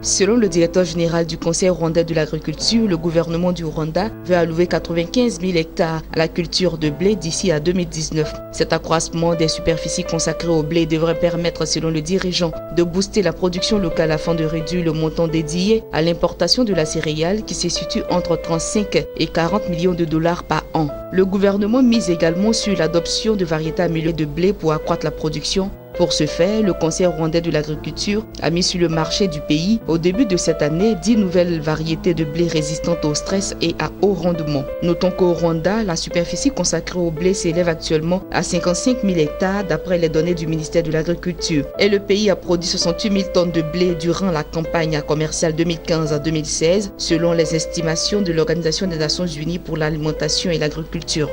Selon le directeur général du Conseil rwandais de l'agriculture, le gouvernement du Rwanda veut allouer 95 000 hectares à la culture de blé d'ici à 2019. Cet accroissement des superficies consacrées au blé devrait permettre, selon le dirigeant, de booster la production locale afin de réduire le montant dédié à l'importation de la céréale qui se situe entre 35 et 40 millions de dollars par an. Le gouvernement mise également sur l'adoption de variétés améliorées de blé pour accroître la production. Pour ce faire, le Conseil rwandais de l'agriculture a mis sur le marché du pays, au début de cette année, 10 nouvelles variétés de blé résistantes au stress et à haut rendement. Notons qu'au Rwanda, la superficie consacrée au blé s'élève actuellement à 55 000 hectares d'après les données du ministère de l'Agriculture. Et le pays a produit 68 000 tonnes de blé durant la campagne commerciale 2015 à 2016, selon les estimations de l'Organisation des Nations Unies pour l'alimentation et l'agriculture.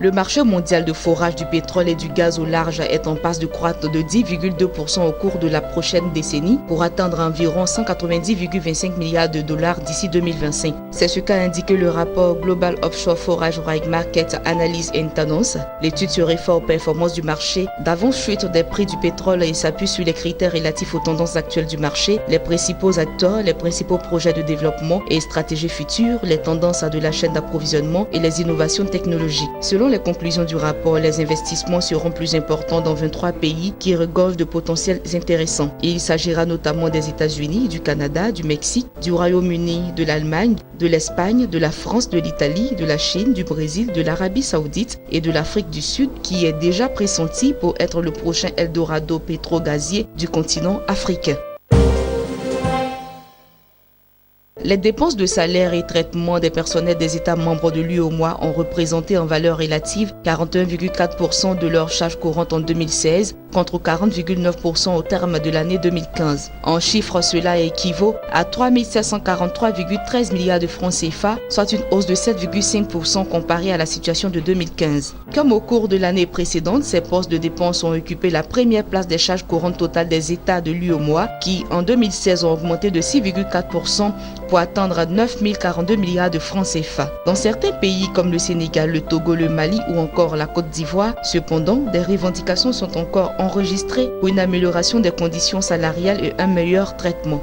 Le marché mondial de forage du pétrole et du gaz au large est en passe de croître de 10,2% au cours de la prochaine décennie pour atteindre environ 190,25 milliards de dollars d'ici 2025. C'est ce qu'a indiqué le rapport Global Offshore Forage Rig Market Analysis and Tendences. L'étude se réfère aux performances du marché d'avant-chute des prix du pétrole et s'appuie sur les critères relatifs aux tendances actuelles du marché, les principaux acteurs, les principaux projets de développement et stratégies futures, les tendances de la chaîne d'approvisionnement et les innovations technologiques. Selon les conclusions du rapport, les investissements seront plus importants dans 23 pays qui regorgent de potentiels intéressants. Et il s'agira notamment des États-Unis, du Canada, du Mexique, du Royaume-Uni, de l'Allemagne, de l'Espagne, de la France, de l'Italie, de la Chine, du Brésil, de l'Arabie Saoudite et de l'Afrique du Sud, qui est déjà pressenti pour être le prochain Eldorado pétro-gazier du continent africain. Les dépenses de salaire et traitement des personnels des États membres de l'UEMOA ont représenté en valeur relative 41,4% de leurs charges courantes en 2016 contre 40,9% au terme de l'année 2015. En chiffres, cela équivaut à 3 743,13 milliards de francs CFA, soit une hausse de 7,5% comparée à la situation de 2015. Comme au cours de l'année précédente, ces postes de dépenses ont occupé la première place des charges courantes totales des États de l'UEMOA qui, en 2016, ont augmenté de 6,4% pour atteindre 9 042 milliards de francs CFA. Dans certains pays comme le Sénégal, le Togo, le Mali ou encore la Côte d'Ivoire, cependant, des revendications sont encore enregistrées pour une amélioration des conditions salariales et un meilleur traitement.